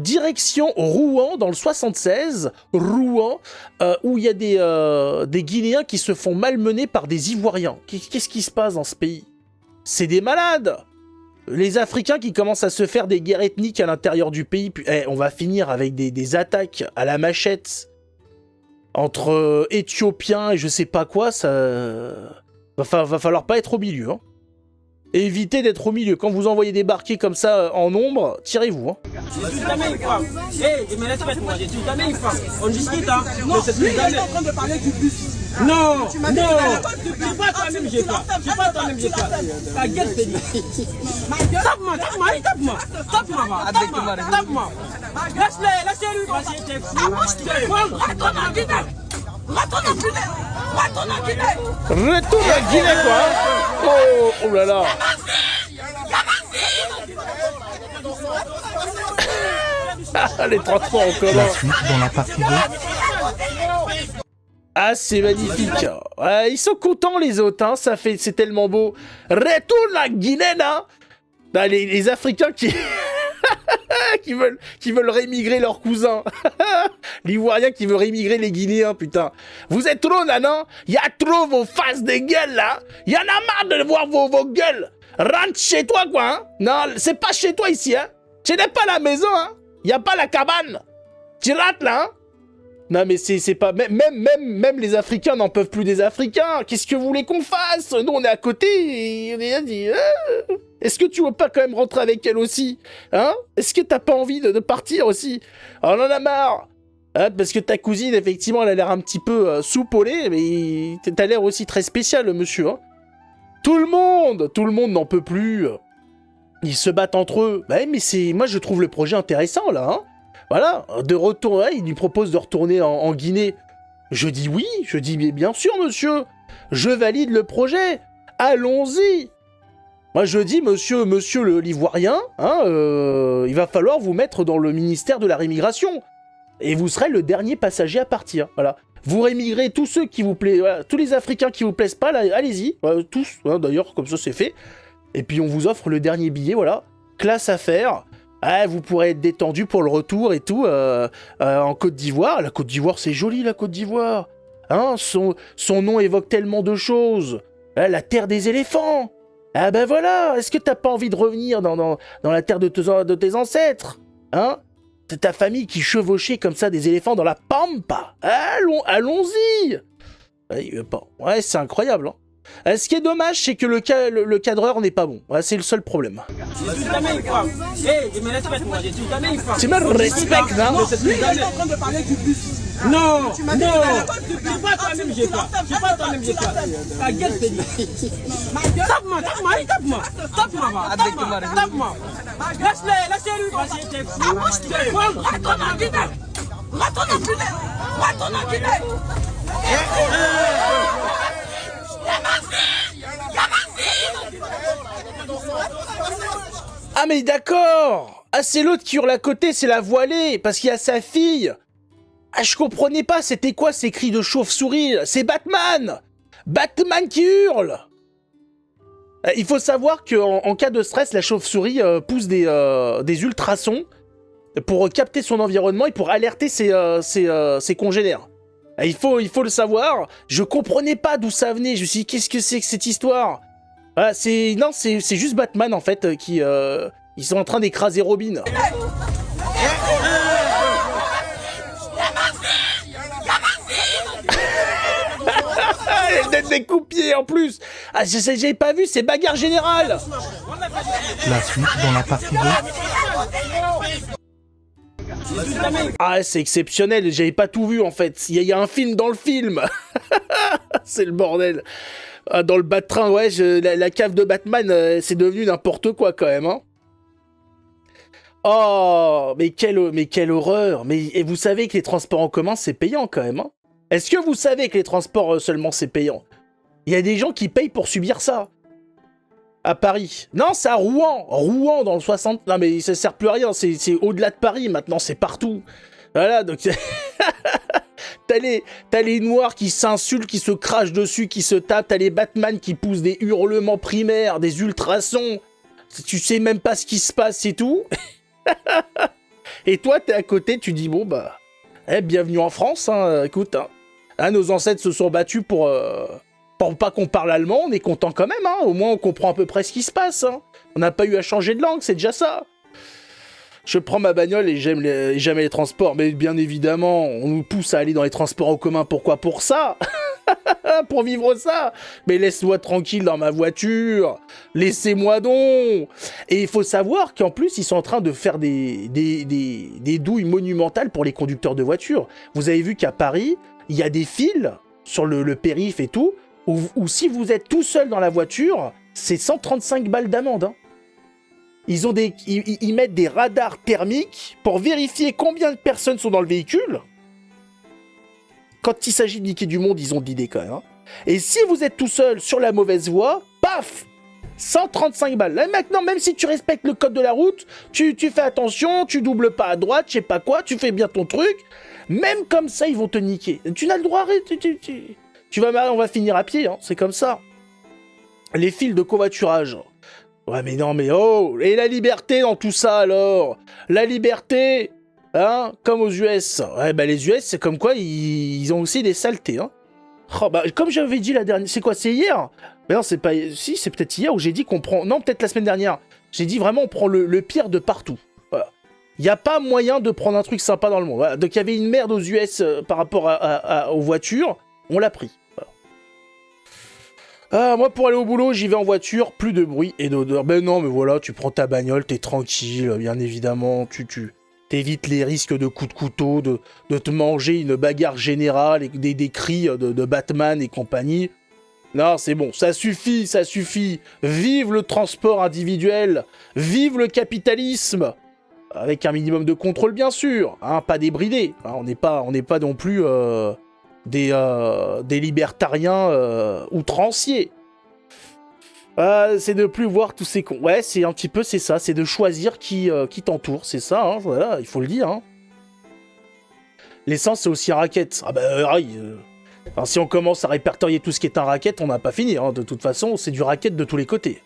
direction Rouen, dans le 76, Rouen, où il y a des Guinéens qui se font malmener par des Ivoiriens. Qu'est-ce qui se passe dans ce pays? C'est des malades! Les Africains qui commencent à se faire des guerres ethniques à l'intérieur du pays, puis on va finir avec des attaques à la machette entre Éthiopiens et je sais pas quoi, ça... va falloir pas être au milieu, hein. Évitez d'être au milieu. Quand vous envoyez débarquer comme ça en nombre, tirez-vous. Hein. Je suis jamais une femme. Je me respecte, moi. Je suis jamais une femme. On discute, hein. Non, c'est plus jamais. En train de parler du bus. Non, c'est pas toi-même, j'ai pas. C'est pas toi-même, j'ai pas. Ta gueule, c'est dit. Tape-moi, tape-moi. Laisse-le. Retourne à Guinée, quoi. Oh là là. Les transports en commun. La suite dans la partie 2. Ah, c'est magnifique. Ils sont contents, les autres, hein. C'est tellement beau. Retourne à Guinée, là. Bah, les Africains qui... qui veulent rémigrer leurs cousins. L'Ivoirien qui veut rémigrer les Guinéens, putain. Vous êtes trop, là, non? Y a trop vos faces de gueule, là. Y en a marre de voir vos gueules. Rentre chez toi, quoi, hein. Non, c'est pas chez toi, ici, hein. Tu n'es pas la maison, hein. Y a pas la cabane. Tu rates, là, hein. Non, mais c'est pas... Même les Africains n'en peuvent plus des Africains. Qu'est-ce que vous voulez qu'on fasse? Nous, on est à côté et on est dit... Est-ce que tu veux pas quand même rentrer avec elle aussi? Hein? Est-ce que t'as pas envie de partir aussi? On en a marre. Hein, parce que ta cousine, effectivement, elle a l'air un petit peu soupolée, mais t'as l'air aussi très spécial, le monsieur. Hein? Tout le monde n'en peut plus. Ils se battent entre eux. Bah, mais moi, je trouve le projet intéressant, là. Hein? Voilà, de retour, ouais, il lui propose de retourner en Guinée. Je dis oui, je dis mais bien sûr, monsieur. Je valide le projet. Allons-y. Moi, je dis, monsieur l'Ivoirien, hein, il va falloir vous mettre dans le ministère de la Rémigration. Et vous serez le dernier passager à partir. Voilà. Vous rémigrez tous ceux qui vous plaisent, voilà, tous les Africains qui vous plaisent pas, là, allez-y. Tous, hein, d'ailleurs, comme ça, c'est fait. Et puis, on vous offre le dernier billet, voilà. Classe à faire. Ah, vous pourrez être détendu pour le retour et tout, en Côte d'Ivoire. La Côte d'Ivoire, c'est joli, la Côte d'Ivoire. Hein, son nom évoque tellement de choses. Ah, la terre des éléphants. Ah ben voilà, est-ce que t'as pas envie de revenir dans la terre de tes ancêtres? Hein? C'est ta famille qui chevauchait comme ça des éléphants dans la pampa. Allons-y. Ouais, c'est incroyable, hein. Ce qui est dommage, c'est que le cadreur n'est pas bon. Ouais, c'est le seul problème. Je suis jamais une femme. Je me respecte, moi. Je suis jamais une femme. Tu me respectes, hein? Lui, il est en train de parler du bus. Non. C'est pas toi-même, j'ai pas. Ta gueule, c'est dit. Tape-moi. Laisse-le. Retourne en Guinée. Ah mais d'accord. Ah c'est l'autre qui hurle à côté, c'est la voilée, parce qu'il y a sa fille. Ah je comprenais pas, c'était quoi ces cris de chauve-souris? C'est Batman. Batman qui hurle. Il faut savoir qu'en cas de stress, la chauve-souris pousse des ultrasons pour capter son environnement et pour alerter ses congénères. Il faut le savoir. Je comprenais pas d'où ça venait. Je me suis dit, qu'est-ce que c'est que cette histoire? Voilà, c'est juste Batman en fait qui ils sont en train d'écraser Robin. Elle donne des coups de pied en plus. Ah, j'ai pas vu, c'est bagarre générale. La suite dans la partie 2. Ah, c'est exceptionnel, j'avais pas tout vu en fait. Il y a un film dans le film. C'est le bordel. Ah, dans le Bat-Train, ouais, la cave de Batman, c'est devenu n'importe quoi quand même, hein. Oh, mais quelle horreur. Et vous savez que les transports en commun, c'est payant quand même, hein. Est-ce que vous savez que les transports seulement, c'est payant? Il y a des gens qui payent pour subir ça. À Paris. Non, c'est à Rouen. Rouen, dans le 60... Non, mais ça sert plus à rien. C'est au-delà de Paris, maintenant. C'est partout. Voilà, donc... T'as les noirs qui s'insultent, qui se crachent dessus, qui se tapent. T'as les Batman qui poussent des hurlements primaires, des ultrasons. Tu sais même pas ce qui se passe et tout. Et toi, t'es à côté, tu dis, bon, bah, bienvenue en France, hein, écoute, hein, nos ancêtres se sont battus pour pas qu'on parle allemand, on est content quand même, hein, au moins on comprend à peu près ce qui se passe, hein. On n'a pas eu à changer de langue, c'est déjà ça. Je prends ma bagnole et j'aime jamais les transports, mais bien évidemment, on nous pousse à aller dans les transports en commun, pourquoi? Pour ça. Pour vivre ça. Mais laisse-moi tranquille dans ma voiture. Laissez-moi donc. Et il faut savoir qu'en plus, ils sont en train de faire des douilles monumentales pour les conducteurs de voitures. Vous avez vu qu'à Paris, il y a des fils sur le périph' et tout, où si vous êtes tout seul dans la voiture, c'est 135 balles d'amende, hein. Ils mettent des radars thermiques pour vérifier combien de personnes sont dans le véhicule. Quand il s'agit de niquer du monde, ils ont de l'idée quand même, hein. Et si vous êtes tout seul sur la mauvaise voie, paf, 135 balles. Là maintenant, même si tu respectes le code de la route, tu fais attention, tu doubles pas à droite, je sais pas quoi, tu fais bien ton truc, même comme ça, ils vont te niquer. Tu n'as le droit, on va finir à pied, hein, c'est comme ça. Les fils de covoiturage. Ouais, mais non, mais oh, et la liberté dans tout ça, alors? La liberté, hein, comme aux US. Ouais, bah les US, c'est comme quoi, ils ont aussi des saletés, hein. Oh, bah, comme j'avais dit la dernière... C'est quoi, c'est hier? Mais non, c'est pas... Si, c'est peut-être hier où j'ai dit qu'on prend... Non, peut-être la semaine dernière. J'ai dit vraiment, on prend le pire de partout. Voilà. Il n'y a pas moyen de prendre un truc sympa dans le monde. Voilà. Donc il y avait une merde aux US par rapport aux voitures. On l'a pris. Ah, moi, pour aller au boulot, j'y vais en voiture, plus de bruit et d'odeur. Ben non, mais voilà, tu prends ta bagnole, t'es tranquille, bien évidemment, tu t'évites les risques de coups de couteau, de te manger une bagarre générale, et des cris de Batman et compagnie. Non, c'est bon, ça suffit, ça suffit. Vive le transport individuel, vive le capitalisme, avec un minimum de contrôle, bien sûr, hein, pas débridé. Hein, on n'est pas non plus... des libertariens outranciers. C'est de plus voir tous ces cons. Ouais, c'est un petit peu, c'est ça, c'est de choisir qui t'entoure, c'est ça, hein, voilà, il faut le dire. Hein. L'essence, c'est aussi un racket. Ah bah, alors, si on commence à répertorier tout ce qui est un racket, on n'a pas fini, hein, de toute façon, c'est du racket de tous les côtés.